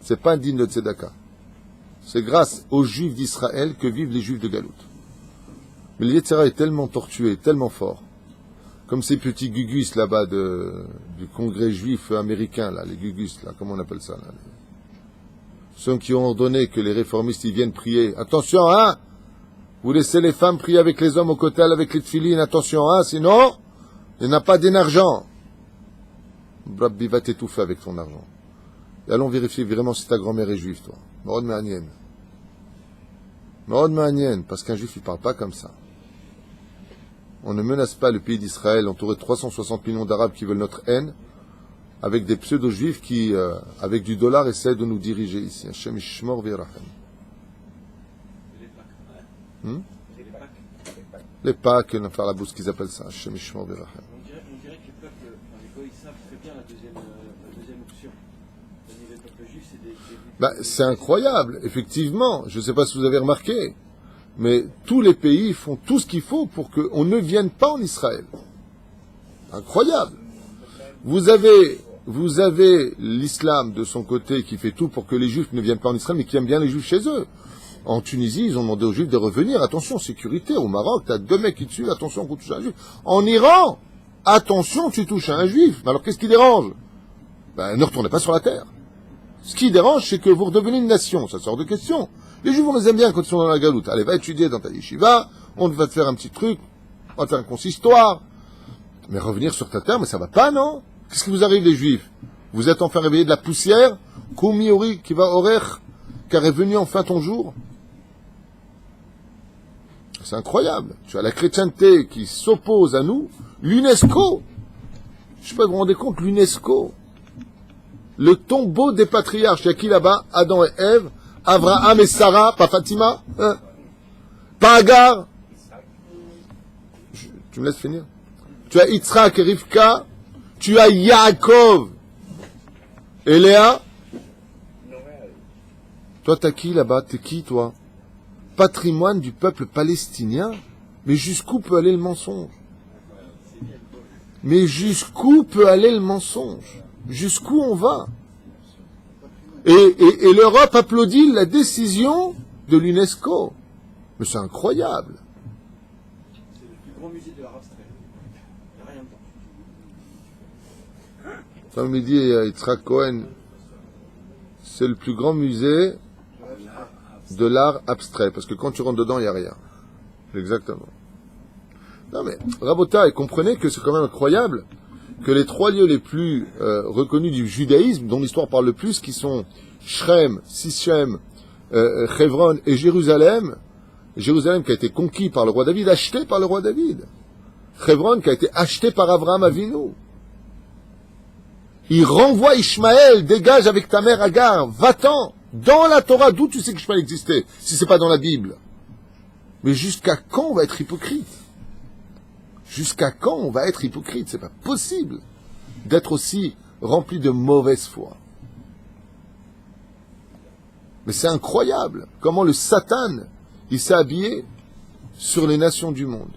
C'est pas un digne de tzedaka. C'est grâce aux Juifs d'Israël que vivent les Juifs de Galoute. Mais le Yetzira est tellement tortué, tellement fort, Comme ces petits gugus là-bas du congrès juif américain, là, les gugus, là, comment on appelle ça, là. Ceux qui ont ordonné que les réformistes ils viennent prier. Attention, hein! Vous laissez les femmes prier avec les hommes au kotel, avec les tfilines, attention, hein! Sinon, il n'y en a pas d'argent. Rabbi va t'étouffer avec ton argent. Et allons vérifier vraiment si ta grand-mère est juive, toi. Maud Ma'anienne. Maud Ma'anienne, parce qu'un juif, il parle pas comme ça. On ne menace pas le pays d'Israël, entouré de 360 millions d'Arabes qui veulent notre haine, avec des pseudo-juifs qui, avec du dollar, essaient de nous diriger ici. Hashem Ishmor V'Yirachem. Les Pâques, faire la bourse qu'ils appellent ça. Hashem Ishmor V'Yirachem. On dirait que les peuples, les goïs savent très bien la deuxième option. Les peuples juifs, c'est C'est incroyable, effectivement. Je ne sais pas si vous avez remarqué, mais tous les pays font tout ce qu'il faut pour qu'on ne vienne pas en Israël. Incroyable. Vous avez l'islam de son côté qui fait tout pour que les juifs ne viennent pas en Israël, mais qui aiment bien les juifs chez eux. En Tunisie, ils ont demandé aux juifs de revenir. Attention, sécurité. Au Maroc, tu as 2 mecs qui te suivent. Attention, qu'on touche à un juif. En Iran, attention, tu touches à un juif. Mais alors, qu'est-ce qui dérange? Ne retournez pas sur la terre. Ce qui dérange, c'est que vous redevenez une nation. Ça sort de question. Les juifs, on les aime bien quand ils sont dans la galoute. Allez, va étudier dans ta yeshiva. On va te faire un petit truc. On va te faire un consistoire. Mais revenir sur ta terre, mais ça va pas, non? Qu'est-ce qui vous arrive, les juifs? Vous êtes enfin réveillés de la poussière? Kumiori qui va orer, car est venu enfin ton jour? C'est incroyable. Tu as la chrétienté qui s'oppose à nous. L'UNESCO. Je sais pas, vous vous rendez compte, l'UNESCO. Le tombeau des patriarches. Il y a qui là-bas? Adam et Ève. Abraham et Sarah. Pas Fatima? Hein? Pas Agar? Tu me laisses finir? Tu as Yitzhak et Rivka. Tu as Yaakov et Léa. Toi, t'as qui là-bas? T'es qui, toi? Patrimoine du peuple palestinien? Mais jusqu'où peut aller le mensonge? Mais jusqu'où peut aller le mensonge? Jusqu'où on va? Et l'Europe applaudit la décision de l'UNESCO. Mais c'est incroyable. le plus grand musée de l'art abstrait. Il n'y a rien dedans. Comme me dit Yitzhak Cohen, c'est le plus grand musée de l'art abstrait, parce que quand tu rentres dedans, il n'y a rien. Exactement. Non mais, Rabotai, comprenez que c'est quand même incroyable que les 3 lieux les plus reconnus du judaïsme, dont l'histoire parle le plus, qui sont Shrem, Sichem, Hebron et Jérusalem qui a été conquis par le roi David, acheté par le roi David. Hebron qui a été acheté par Abraham Avinu. Il renvoie Ishmaël, dégage avec ta mère Agar, va-t'en. Dans la Torah, d'où tu sais que Ishmaël existait, si c'est pas dans la Bible? Mais jusqu'à quand on va être hypocrite? Jusqu'à quand on va être hypocrite? C'est pas possible d'être aussi rempli de mauvaise foi. Mais c'est incroyable comment le Satan, il s'est habillé sur les nations du monde.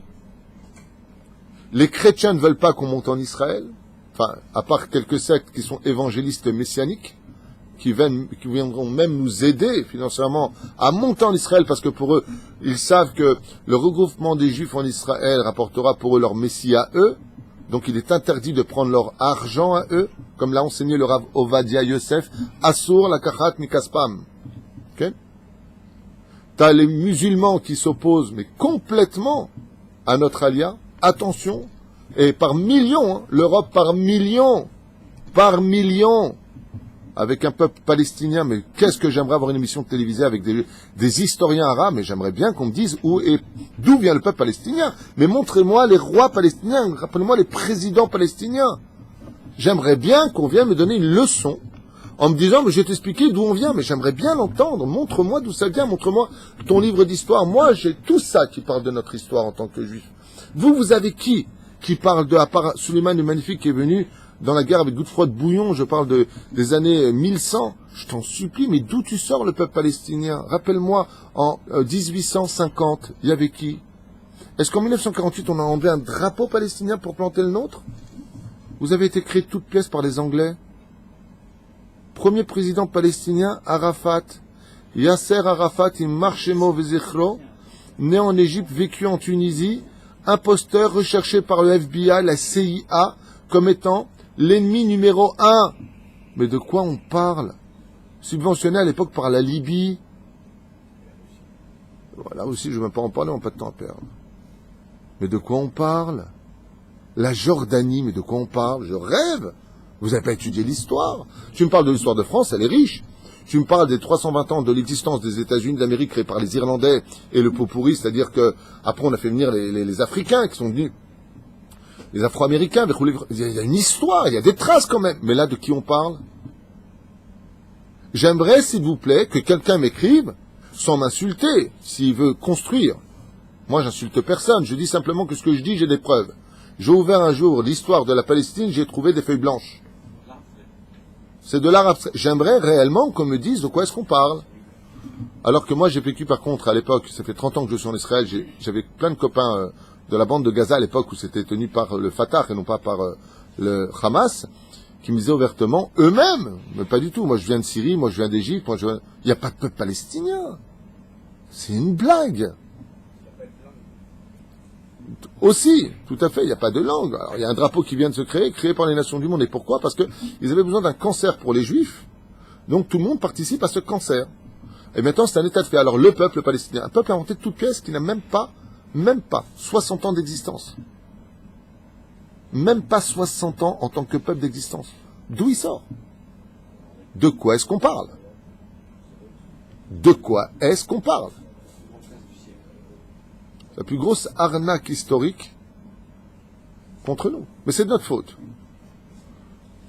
Les chrétiens ne veulent pas qu'on monte en Israël, enfin, à part quelques sectes qui sont évangélistes messianiques, qui viendront même nous aider financièrement à monter en Israël, parce que pour eux, ils savent que le regroupement des Juifs en Israël rapportera pour eux leur Messie à eux, donc il est interdit de prendre leur argent à eux, comme l'a enseigné le Rav Ovadia Yosef, Assur la Kachat Mikaspam. Ok? T'as les musulmans qui s'opposent, mais complètement à notre alia, attention, et par millions, hein, l'Europe par millions, avec un peuple palestinien, mais qu'est-ce que j'aimerais avoir une émission télévisée avec des historiens arabes, mais j'aimerais bien qu'on me dise d'où vient le peuple palestinien. Mais montrez-moi les rois palestiniens, rappelez-moi les présidents palestiniens. J'aimerais bien qu'on vienne me donner une leçon en me disant, mais je vais t'expliquer d'où on vient, mais j'aimerais bien l'entendre. Montre-moi d'où ça vient, montre-moi ton livre d'histoire. Moi, j'ai tout ça qui parle de notre histoire en tant que juif. vous avez qui parle à part Suleiman le Magnifique qui est venu dans la guerre avec Godefroy de Bouillon, je parle des années 1100, je t'en supplie, mais d'où tu sors le peuple palestinien? Rappelle-moi, en 1850, il y avait qui? Est-ce qu'en 1948, on a enlevé un drapeau palestinien pour planter le nôtre? Vous avez été créé de toutes pièces par les Anglais. Premier président palestinien, Arafat. Yasser Arafat, Marchemo Vezichro, né en Égypte, vécu en Tunisie, imposteur recherché par le FBI, la CIA, comme étant l'ennemi numéro 1. Mais de quoi on parle? Subventionné à l'époque par la Libye. Voilà aussi, je ne vais même pas en parler, on n'a pas de temps à perdre. Mais de quoi on parle? La Jordanie, mais de quoi on parle? Je rêve. Vous n'avez pas étudié l'histoire. Tu me parles de l'histoire de France, elle est riche. Tu me parles des 320 ans de l'existence des États-Unis d'Amérique créés par les Irlandais et le pot pourri, c'est-à-dire que après on a fait venir les Africains qui sont venus, les Afro-Américains. Il y a une histoire, il y a des traces quand même. Mais là, de qui on parle? J'aimerais, s'il vous plaît, que quelqu'un m'écrive sans m'insulter, s'il veut construire. Moi, j'insulte personne. Je dis simplement que ce que je dis, j'ai des preuves. J'ai ouvert un jour l'histoire de la Palestine, j'ai trouvé des feuilles blanches. C'est de l'art abstrait. J'aimerais réellement qu'on me dise de quoi est-ce qu'on parle. Alors que moi, j'ai vécu par contre à l'époque, ça fait 30 ans que je suis en Israël, j'avais plein de copains de la bande de Gaza à l'époque où c'était tenu par le Fatah et non pas par le Hamas, qui me disaient ouvertement, eux-mêmes, mais pas du tout. Moi, je viens de Syrie, moi, je viens d'Égypte, il n'y a pas de peuple palestinien. C'est une blague. Aussi, tout à fait, il n'y a pas de langue. Alors, il y a un drapeau qui vient de se créer, créé par les nations du monde. Et pourquoi? Parce qu'ils avaient besoin d'un cancer pour les juifs. Donc tout le monde participe à ce cancer. Et maintenant, c'est un état de fait. Alors le peuple palestinien, un peuple inventé de toutes pièces qui n'a même pas 60 ans d'existence. Même pas 60 ans en tant que peuple d'existence. D'où il sort? De quoi est-ce qu'on parle? De quoi est-ce qu'on parle? La plus grosse arnaque historique contre nous. Mais c'est de notre faute.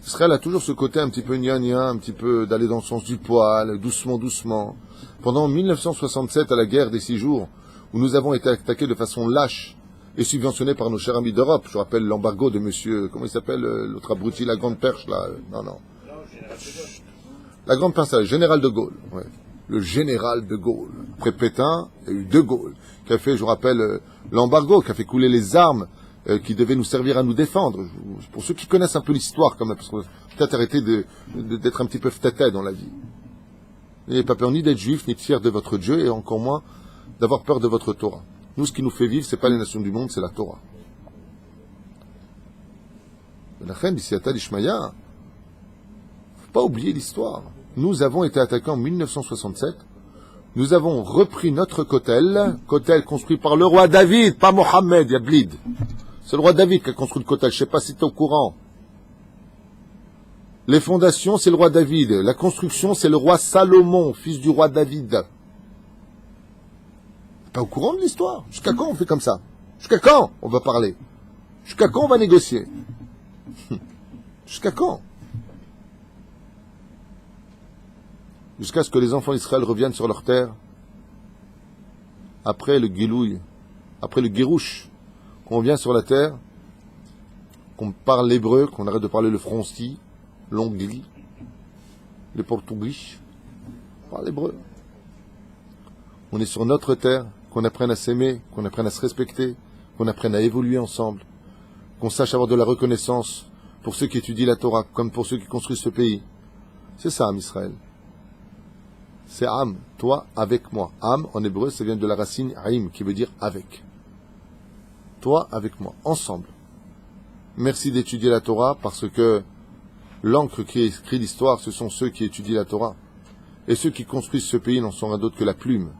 Israël a toujours ce côté un petit peu gna-gna, un petit peu d'aller dans le sens du poil, doucement, doucement. Pendant 1967, à la guerre des 6 jours, où nous avons été attaqués de façon lâche et subventionnés par nos chers amis d'Europe, je rappelle l'embargo de monsieur, comment il s'appelle, l'autre abruti, la grande perche, là, non. La grande perche, le général de Gaulle, ouais. Le général de Gaulle. Après Pétain, il y a eu de Gaulle, qui a fait, je vous rappelle, l'embargo, qui a fait couler les armes qui devaient nous servir à nous défendre. Pour ceux qui connaissent un peu l'histoire, quand même, parce qu'on peut-être arrêter d'être un petit peu ftaté dans la vie. N'ayez pas peur ni d'être juif, ni de fier de votre Dieu, et encore moins d'avoir peur de votre Torah. Nous, ce qui nous fait vivre, c'est pas les nations du monde, c'est la Torah. La reine d'Isiata d'Ishmaïa, faut pas oublier l'histoire. Nous avons été attaqués en 1967. Nous avons repris notre kotel construit par le roi David, pas Mohammed, Yablid. C'est le roi David qui a construit le kotel. Je sais pas si tu es au courant. Les fondations, c'est le roi David. La construction, c'est le roi Salomon, fils du roi David. Pas au courant de l'histoire. Jusqu'à quand on fait comme ça? Jusqu'à quand on va parler? Jusqu'à quand on va négocier? Jusqu'à quand? Jusqu'à ce que les enfants d'Israël reviennent sur leur terre, après le Gilouï, après le Guérouche, qu'on vient sur la terre, qu'on parle l'hébreu, qu'on arrête de parler le français, l'anglais, le portugais, on parle l'hébreu. On est sur notre terre, qu'on apprenne à s'aimer, qu'on apprenne à se respecter, qu'on apprenne à évoluer ensemble, qu'on sache avoir de la reconnaissance pour ceux qui étudient la Torah, comme pour ceux qui construisent ce pays. C'est ça, Am Israël. C'est Am, toi avec moi. Am, en hébreu, ça vient de la racine Aim, qui veut dire avec. Toi avec moi, ensemble. Merci d'étudier la Torah, parce que l'encre qui écrit l'histoire, ce sont ceux qui étudient la Torah. Et ceux qui construisent ce pays n'en sont rien d'autre que la plume.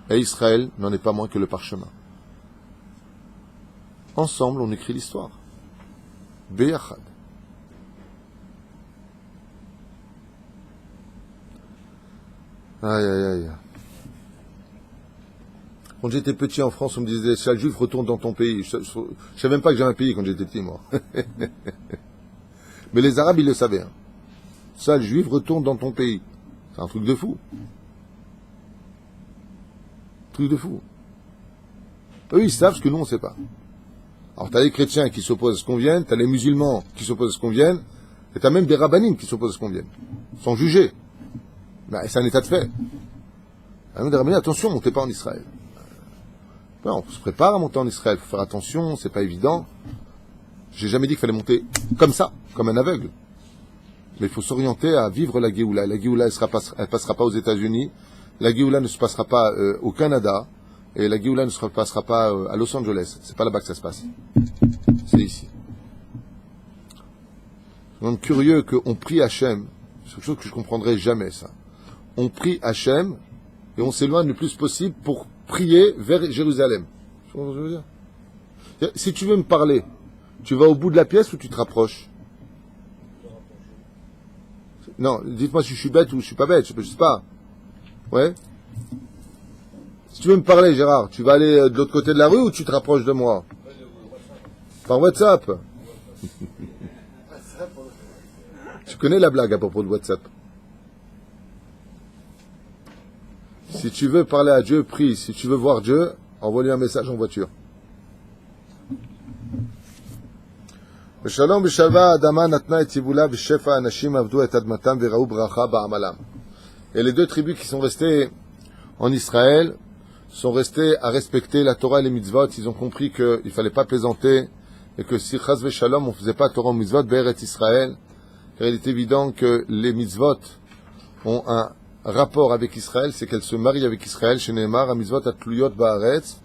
Et Israël n'en est pas moins que le parchemin. Ensemble, on écrit l'histoire. Beyachad. Aïe, aïe, aïe. Quand j'étais petit en France, on me disait, chaque juif retourne dans ton pays. Je savais même pas que j'avais un pays quand j'étais petit, moi. Mais les Arabes, ils le savaient. Hein. Sale juif, retourne dans ton pays. C'est un truc de fou. Truc de fou. Eux, ils savent ce que nous, on ne sait pas. Alors, t'as les chrétiens qui s'opposent à ce qu'on vienne, t'as les musulmans qui s'opposent à ce qu'on vienne, et t'as même des rabbinim qui s'opposent à ce qu'on vienne. Sans juger. Ben, c'est un état de fait. Des rabbinim, attention, montez pas en Israël. Ben, on se prépare à monter en Israël, faut faire attention, c'est pas évident. J'ai jamais dit qu'il fallait monter comme ça, comme un aveugle. Mais il faut s'orienter à vivre la Géoula. La Géoula, elle passera pas aux États-Unis. La Géoula ne se passera pas au Canada. et la Géoula ne se passera pas à Los Angeles. C'est pas là-bas que ça se passe. C'est ici. C'est donc curieux qu'on prie Hachem. C'est quelque chose que je comprendrai jamais, ça. On prie Hachem et on s'éloigne le plus possible pour prier vers Jérusalem. Tu vois ce que je veux dire? Si tu veux me parler, tu vas au bout de la pièce ou tu te rapproches? Non, dites-moi si je suis bête ou je suis pas bête, je sais pas. Ouais? Si tu veux me parler, Gérard, tu vas aller de l'autre côté de la rue ou tu te rapproches de moi? Par WhatsApp. Tu connais la blague à propos de WhatsApp. Si tu veux parler à Dieu, prie. Si tu veux voir Dieu, envoie-lui un message en voiture. Shalom b'shalva adama natna et tivula b'shefa anashim avdu et admatam v'raou bracha ba'amalam. Et les deux tribus qui sont restées en Israël sont restées à respecter la Torah et les mitzvot. Ils ont compris qu'il ne fallait pas plaisanter et que si chas v'shalom on ne faisait pas Torah ou mitzvot be'eret Israël, car il est évident que les mitzvot ont un rapport avec Israël, c'est qu'elles se marient avec Israël. Chez Nehemar, mitzvot atluyot ba'aretz,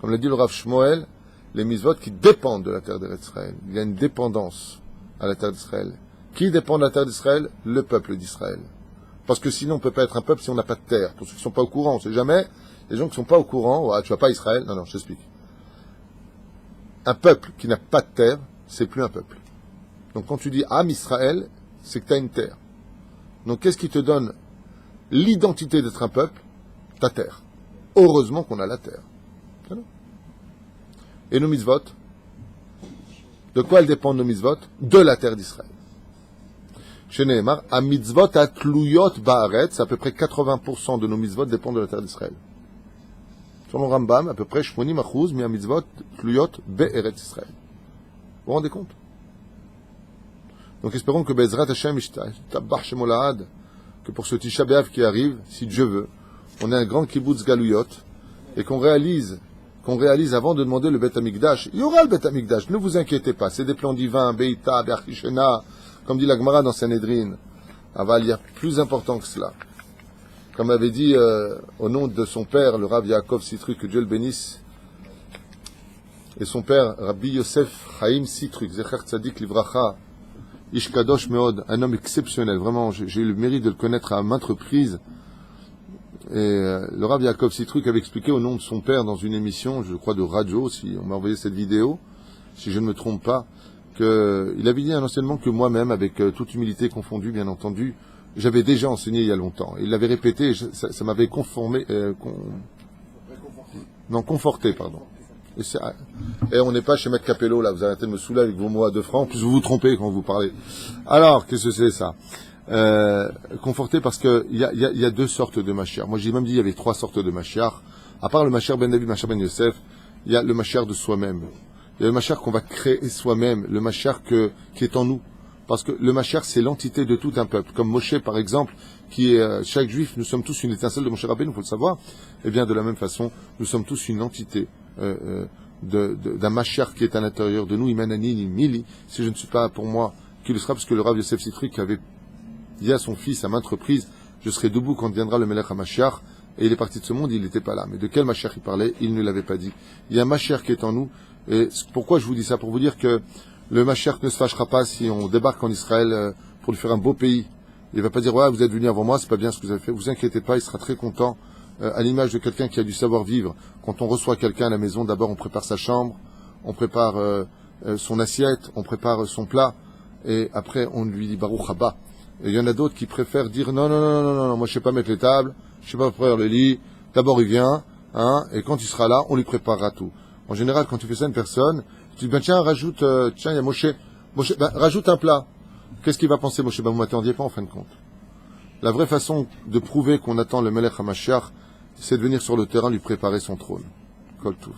comme l'a dit le Rav Shmuel, les mitzvot qui dépendent de la terre d'Israël. Il y a une dépendance à la terre d'Israël. Qui dépend de la terre d'Israël? Le peuple d'Israël. Parce que sinon, on ne peut pas être un peuple si on n'a pas de terre. Pour ceux qui ne sont pas au courant, on ne sait jamais. Les gens qui ne sont pas au courant, tu vas pas Israël. Non, je t'explique. Un peuple qui n'a pas de terre, c'est plus un peuple. Donc quand tu dis Am Israël, c'est que tu as une terre. Donc qu'est-ce qui te donne l'identité d'être un peuple? Ta terre. Heureusement qu'on a la terre. Voilà. Et nos mitzvot, de quoi elles dépendent nos mitzvot? De la terre d'Israël. Chez Nehemar, à mitzvot atluyot ba'aretz, à peu près 80% de nos mitzvot dépendent de la terre d'Israël. Selon Rambam, à peu près 80% mi mitzvot atluyot be'eretz Israël. Vous vous rendez compte? Donc espérons que Be'ezrat Hashem tabach shemolahad, que pour ce Tisha B'Av qui arrive, si Dieu veut, on ait un grand kibbutz galuyot et qu'on réalise avant de demander le Beth Amikdash. Il y aura le Beth Amikdash, ne vous inquiétez pas, c'est des plans divins, Beïta, Be'achishena, comme dit la Gemara dans Sanhedrin. Aval, il y a plus important que cela. Comme avait dit au nom de son père, le Rav Yaakov Sitruk, que Dieu le bénisse, et son père, Rabbi Yosef Chaim Sitruk, Zecher Tzadik Livracha, Ish Kadosh Meod, un homme exceptionnel, vraiment, j'ai eu le mérite de le connaître à maintes reprises. Et le Rav Yaakov Sitruk avait expliqué au nom de son père dans une émission, je crois de radio, si on m'a envoyé cette vidéo, si je ne me trompe pas, qu'il avait dit un enseignement que moi-même, avec toute humilité confondue, bien entendu, j'avais déjà enseigné il y a longtemps. Il l'avait répété, ça m'avait conforté, pardon. Et on n'est pas chez Maître Capello, là, vous arrêtez de me saouler avec vos mots à 2 francs, en plus vous vous trompez quand vous parlez. Alors, qu'est-ce que c'est ça? Conforté parce que il y a 2 sortes de Mashiach. Moi j'ai même dit il y avait 3 sortes de Mashiach. À part le Mashiach ben David, Mashiach ben Yosef, il y a le Mashiach de soi-même. Il y a le Mashiach qu'on va créer soi-même, le Mashiach qui est en nous. Parce que le Mashiach c'est l'entité de tout un peuple. Comme Moshe par exemple, qui est chaque juif, nous sommes tous une étincelle de Moshe Rabbeinu, il faut le savoir. Et bien de la même façon, nous sommes tous une entité d'un Mashiach qui est à l'intérieur de nous, Imanani, Mili. Si je ne suis pas pour moi qui le sera, parce que le Rav Yosef Sitruk avait dit à son fils à maintes reprises, je serai debout quand viendra le Melech HaMashiach, et il est parti de ce monde, il n'était pas là. Mais de quel Mashiach il parlait, il ne l'avait pas dit. Il y a un Mashiach qui est en nous, et pourquoi je vous dis ça? Pour vous dire que le Mashiach ne se fâchera pas si on débarque en Israël pour lui faire un beau pays. Il ne va pas dire, ouais, vous êtes venu avant moi, c'est pas bien ce que vous avez fait. Vous inquiétez pas, il sera très content, à l'image de quelqu'un qui a du savoir-vivre. Quand on reçoit quelqu'un à la maison, d'abord on prépare sa chambre, on prépare son assiette, on prépare son plat, et après on lui dit Baruch Haba. Et il y en a d'autres qui préfèrent dire non, moi je sais pas mettre les tables, je sais pas préparer le lit. D'abord il vient, et quand il sera là, on lui préparera tout. En général, quand tu fais ça à une personne, tu dis ben tiens, rajoute, tiens, il y a Moshe, ben, rajoute un plat. Qu'est-ce qu'il va penser Moshe? Ben vous m'attendiez pas en fin de compte. La vraie façon de prouver qu'on attend le Melech HaMashiach, c'est de venir sur le terrain lui préparer son trône. Kol Tuv.